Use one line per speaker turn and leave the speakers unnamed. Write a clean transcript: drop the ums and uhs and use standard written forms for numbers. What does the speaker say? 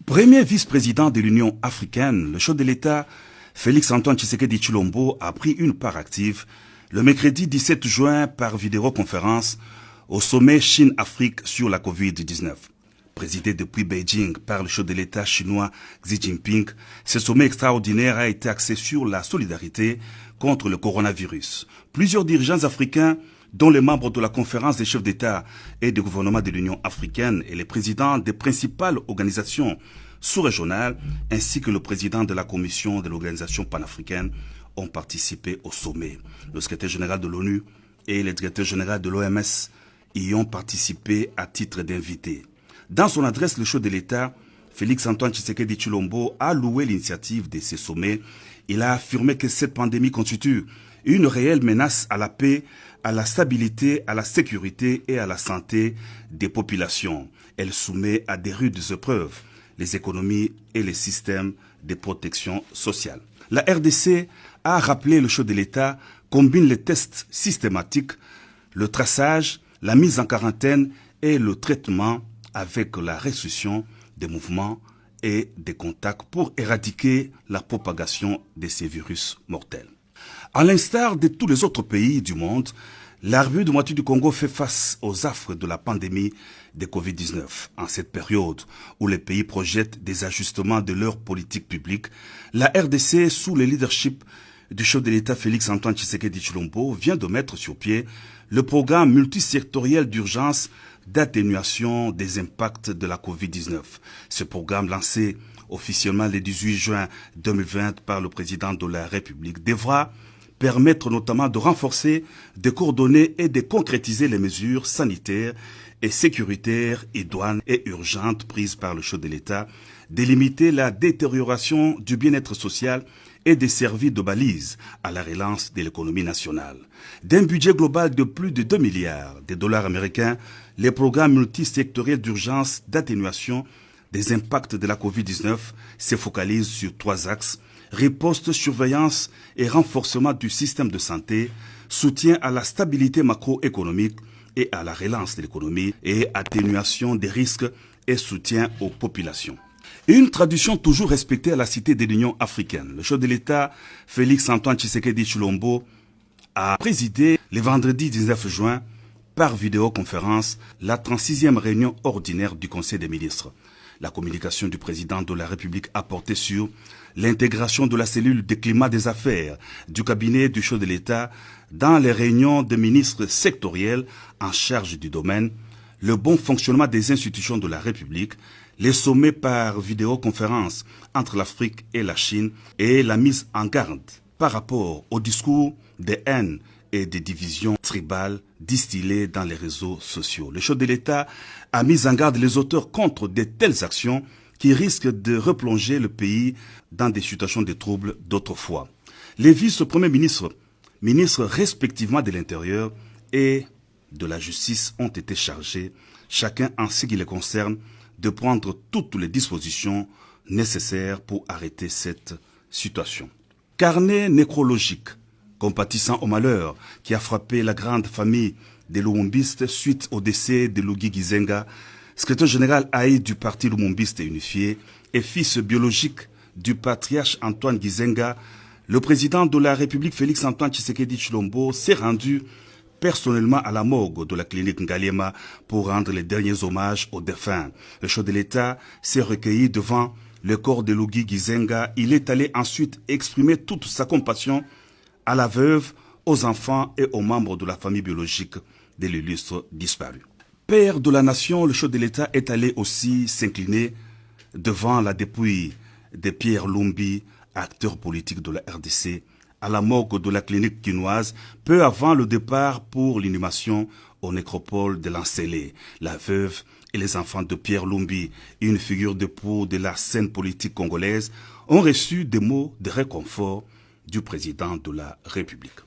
Premier vice-président de l'Union africaine, le chef de l'État, Félix-Antoine Tshisekedi Tshilombo, a pris une part active le mercredi 17 juin par vidéoconférence au sommet Chine-Afrique sur la Covid-19. Présidé depuis Beijing par le chef de l'État chinois Xi Jinping, ce sommet extraordinaire a été axé sur la solidarité contre le coronavirus. Plusieurs dirigeants africains, dont les membres de la conférence des chefs d'État et de gouvernement de l'Union africaine et les présidents des principales organisations sous-régionales, ainsi que le président de la commission de l'organisation panafricaine, ont participé au sommet. Le secrétaire général de l'ONU et le directeur général de l'OMS y ont participé à titre d'invités. Dans son adresse, le chef de l'État, Félix-Antoine Tshisekedi Tshilombo, a loué l'initiative de ces sommets. Il a affirmé que cette pandémie constitue une réelle menace à la paix, à la stabilité, à la sécurité et à la santé des populations. Elle soumet à des rudes épreuves les économies et les systèmes de protection sociale. La RDC a rappelé le chef de l'État combine les tests systématiques, le traçage, la mise en quarantaine et le traitement avec la restriction des mouvements et des contacts pour éradiquer la propagation de ces virus mortels. À l'instar de tous les autres pays du monde, la République démocratique du Congo fait face aux affres de la pandémie de Covid-19. En cette période où les pays projettent des ajustements de leur politique publique, la RDC, sous le leadership du chef de l'État Félix-Antoine Tshisekedi Tshilombo, vient de mettre sur pied le programme multisectoriel d'urgence d'atténuation des impacts de la Covid-19. Ce programme, lancé officiellement le 18 juin 2020 par le président de la République, devra permettre notamment de renforcer, de coordonner et de concrétiser les mesures sanitaires et sécuritaires, idoines et urgentes prises par le chef de l'État, de limiter la détérioration du bien-être social et de servir de balise à la relance de l'économie nationale. D'un budget global de plus de 2 milliards de dollars américains, les programmes multisectoriels d'urgence d'atténuation des impacts de la Covid-19 se focalisent sur 3 axes: riposte, surveillance et renforcement du système de santé, soutien à la stabilité macroéconomique et à la relance de l'économie et atténuation des risques et soutien aux populations. Une tradition toujours respectée à la Cité de l'Union africaine. Le chef de l'État, Félix-Antoine Tshisekedi Tshilombo, a présidé le vendredi 19 juin par vidéoconférence la 36e réunion ordinaire du Conseil des ministres. La communication du président de la République a porté sur l'intégration de la cellule de climat des affaires du cabinet du chef de l'État dans les réunions des ministres sectoriels en charge du domaine, le bon fonctionnement des institutions de la République, les sommets par vidéoconférence entre l'Afrique et la Chine et la mise en garde par rapport au discours de haine et des divisions tribales distillées dans les réseaux sociaux. Le chef de l'État a mis en garde les auteurs contre de telles actions qui risquent de replonger le pays dans des situations de troubles d'autrefois. Les vice-premiers ministres, ministres respectivement de l'Intérieur et de la Justice, ont été chargés, chacun en ce qui les concerne, de prendre toutes les dispositions nécessaires pour arrêter cette situation. Carnet nécrologique compatissant au malheur qui a frappé la grande famille des Lumumbistes suite au décès de Luigi Gizenga, secrétaire général AI du parti Lumumbiste unifié et fils biologique du patriarche Antoine Gizenga, le président de la République Félix-Antoine Tshisekedi Tshilombo s'est rendu personnellement à la morgue de la clinique Ngaliema pour rendre les derniers hommages aux défunts. Le chef de l'État s'est recueilli devant le corps de Luigi Gizenga. Il est allé ensuite exprimer toute sa compassion à la veuve, aux enfants et aux membres de la famille biologique de l'illustre disparu. Père de la nation, le chef de l'État est allé aussi s'incliner devant la dépouille de Pierre Lumbi, acteur politique de la RDC, à la morgue de la clinique quinoise, peu avant le départ pour l'inhumation au nécropole de l'Ancélé. La veuve et les enfants de Pierre Lumbi, une figure de proue de la scène politique congolaise, ont reçu des mots de réconfort du président de la République.